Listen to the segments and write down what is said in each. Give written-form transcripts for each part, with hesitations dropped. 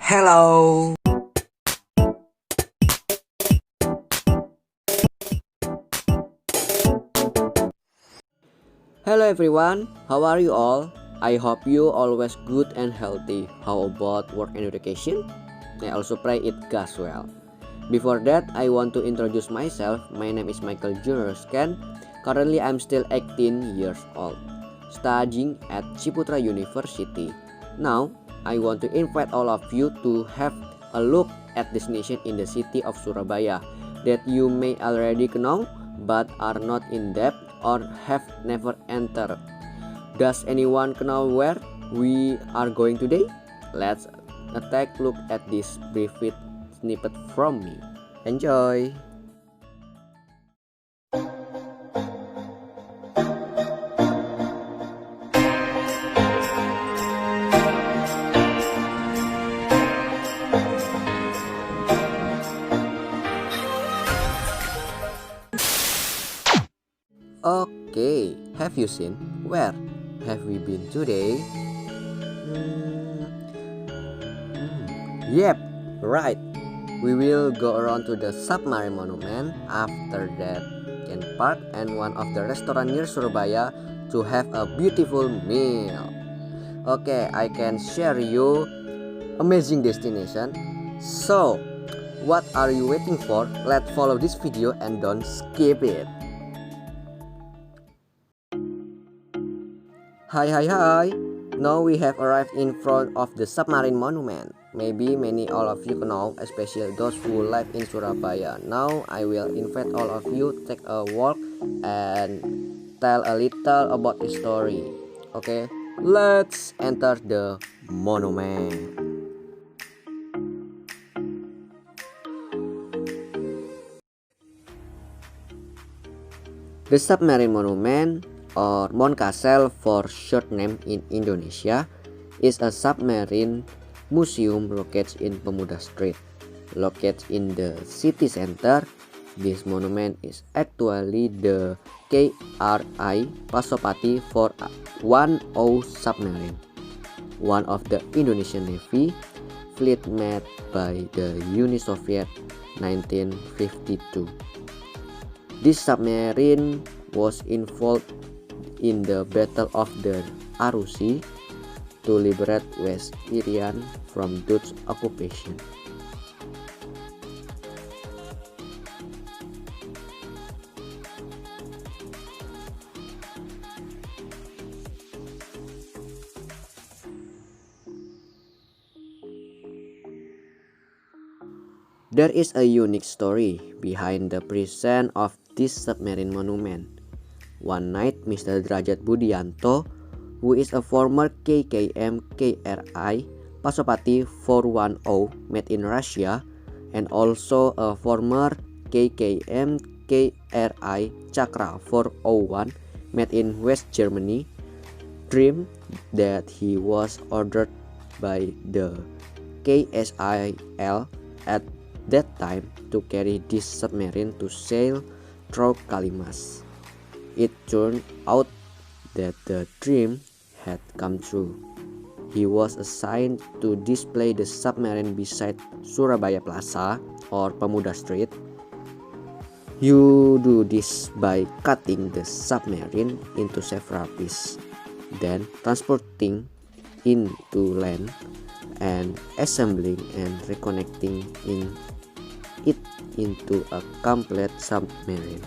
Hello. Hello everyone, how are you all? I hope you always good and healthy. How about work and education? I also pray it goes well. Before that, I want to introduce myself. My name is Michael Junior Scan. Currently, I'm still 18 years old, studying at Ciputra University. Now, I want to invite all of you to have a look at destination in the city of Surabaya that you may already know but are not in depth or have never entered. Does anyone know where we are going today? Let's take a look at this brief snippet from me. Enjoy! Okay, have you seen? Where have we been today? Yep, right. We will go around to the submarine monument. After that, can park and one of the restaurant near Surabaya to have a beautiful meal. Okay, I can share you amazing destination. So, what are you waiting for? Let's follow this video and don't skip it. Hi. Now we have arrived in front of the submarine monument. Maybe many all of you know, especially those who live in Surabaya. Now I will invite all of you take a walk and tell a little about the story. Okay, let's enter the monument. The submarine monument, or Mount Castle for short name in Indonesia, is a submarine museum located in Pemuda Street. Located in the city center, this monument is actually the KRI Pasopati 410 submarine, one of the Indonesian Navy fleet made by the Uni Soviet 1952. This submarine was involved in the Battle of the Arusi to liberate West Irian from Dutch occupation. There is a unique story behind the presence of this submarine monument. One night, Mr. Derajat Budianto, who is a former KKM KRI Pasopati 410 made in Russia and also a former KKM KRI Chakra 401 made in West Germany, dreamed that he was ordered by the KSIL at that time to carry this submarine to sail through Kalimas. It turned out that the dream had come true. He was assigned to display the submarine beside Surabaya Plaza or Pemuda Street. You do this by cutting the submarine into several pieces, then transporting into land and assembling and reconnecting it into a complete submarine.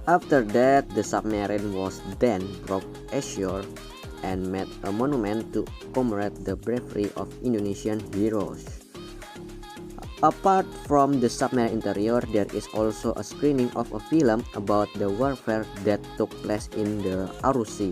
After that, the submarine was then brought ashore and made a monument to commemorate the bravery of Indonesian heroes. Apart from the submarine interior, there is also a screening of a film about the warfare that took place in the Arusi.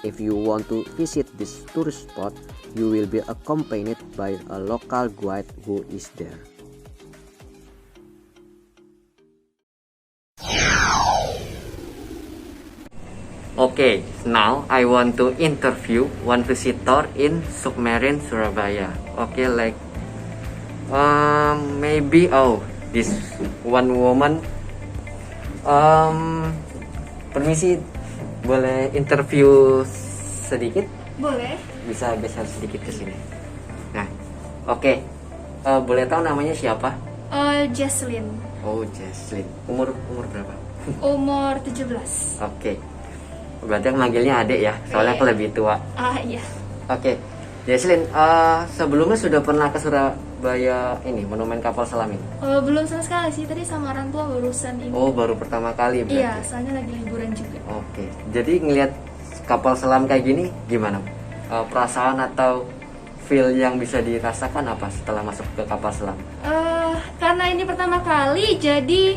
If you want to visit this tourist spot, you will be accompanied by a local guide who is there. Okay, now I want to interview one visitor in submarine Surabaya. Okay, maybe this one woman. Permisi, boleh interview sedikit? Boleh. Bisa geser sedikit ke sini. Nah, oke. Boleh tahu namanya siapa? Jesslyn. Oh, Jesslyn. Umur berapa? Umur 17. Oke. Berarti aku manggilnya adik ya, soalnya aku lebih tua. Iya. Oke. Jesslyn, sebelumnya sudah pernah ke Surabaya ini, Monumen Kapal Selam ini? Belum sama sekali sih, tadi sama orang tua barusan ini. Oh, baru pertama kali berarti? Iya, soalnya lagi liburan juga. Oke. Jadi ngelihat kapal selam kayak gini gimana? Perasaan atau feel yang bisa dirasakan apa setelah masuk ke kapal selam? Karena ini pertama kali, jadi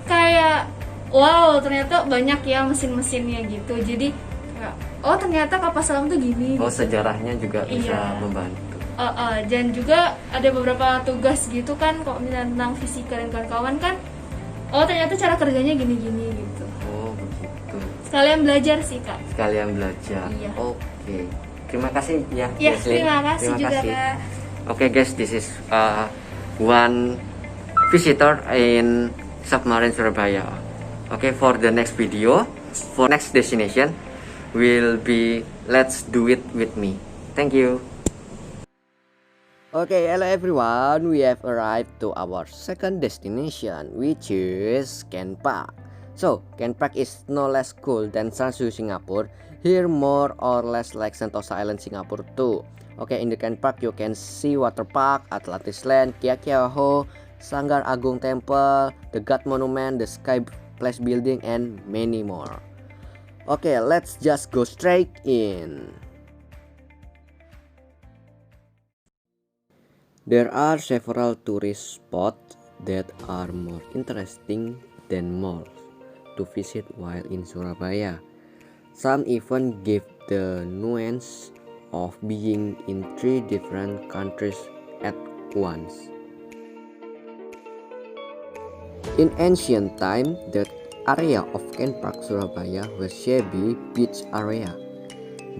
kayak wow, ternyata banyak ya mesin-mesinnya gitu. Jadi kayak, oh ternyata kapal selam tuh gini. Oh, gitu. sejarahnya juga bisa Iya. membantu. Dan juga ada beberapa tugas gitu kan, kalau misalnya tentang fisika dan kawan-kawan kan, oh ternyata cara kerjanya gini-gini gitu. Oh, begitu. Sekalian belajar sih kak. Sekalian belajar. Iya. Oke. Terima kasih ya, Ya, Jesslyn. terima kasih juga kak. Oke guys, this is one visitor in Submarine Surabaya. Okay, for the next video, for next destination will be Let's Do It With Me. Thank you. Okay, hello everyone. We have arrived to our second destination, which is Ken Park. So, Ken Park is no less cool than Sansu Singapore. Here more or less like Sentosa Island Singapore too. Okay, in the Ken Park you can see water park, Atlantis Land, Kia Kia Ho, Sanggar Agung Temple, the God Monument, the Sky Place Building, and many more. Okay, let's just go straight in. There are several tourist spots that are more interesting than malls to visit while in Surabaya. Some even give the nuance of being in 3 different countries at once. In ancient time, the area of Ken Park Surabaya was shabby beach area,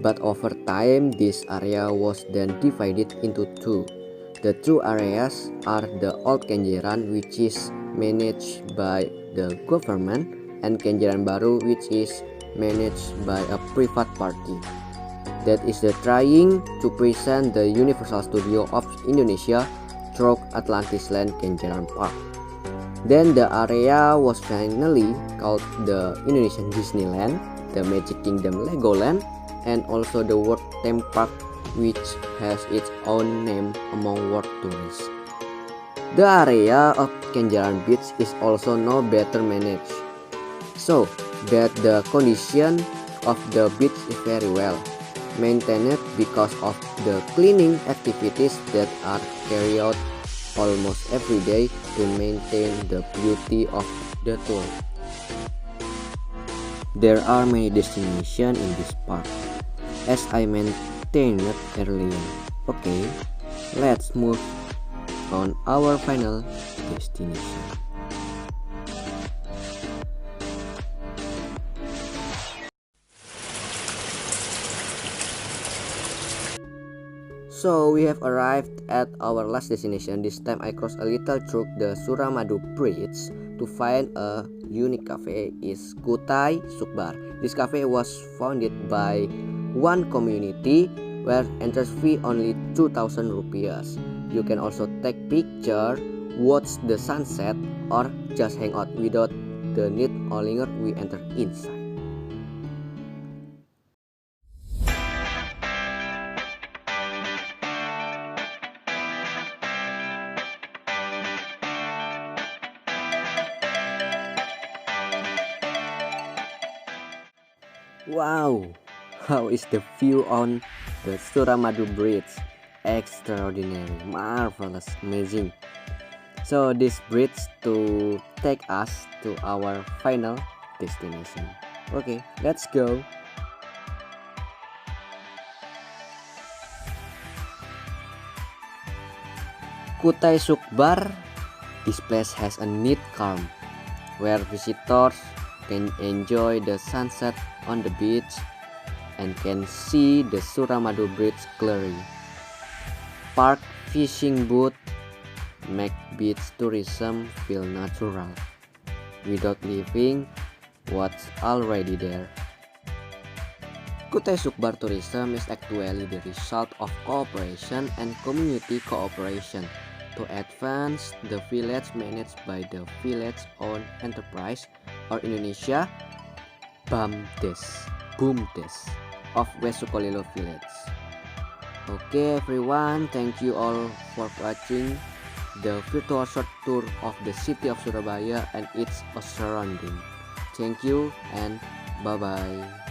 but over time this area was then divided into 2. The 2 areas are the Old Kenjeran, which is managed by the government, and Kenjeran Baru, which is managed by a private party. That is the trying to present the Universal Studio of Indonesia through Atlantis Land Kenjeran Park. Then the area was finally called the Indonesian Disneyland, the Magic Kingdom Legoland, and also the World Theme Park, which has its own name among world tourists. The area of Kenjeran Beach is also no better managed, so that the condition of the beach is very well maintained because of the cleaning activities that are carried out almost every day to maintain the beauty of the tour. There are many destinations in this park, as I mentioned earlier. Okay, let's move on our final destination. So we have arrived at our last destination. This time I crossed a little through the Suramadu Bridge to find a unique cafe. Is Kutai Sukbar. This cafe was founded by one community where entrance fee only 2,000 rupiahs. You can also take picture, watch the sunset, or just hang out without the need or linger. We enter inside. Wow, how is the view on the Suramadu Bridge? Extraordinary, marvelous, amazing. So this bridge to take us to our final destination. Okay, let's go. Kutai Sukbar. This place has a neat calm where visitors can enjoy the sunset on the beach and can see the Suramadu Bridge clearly. Park fishing boat make beach tourism feel natural without leaving what's already there. Kutai Sukbar tourism is actually the result of cooperation and community cooperation to advance the village managed by the village owned enterprise or Indonesia BUMDes of West Sukolilo village. Okay everyone, thank you all for watching the virtual short tour of the city of Surabaya and its surrounding. Thank you and bye bye.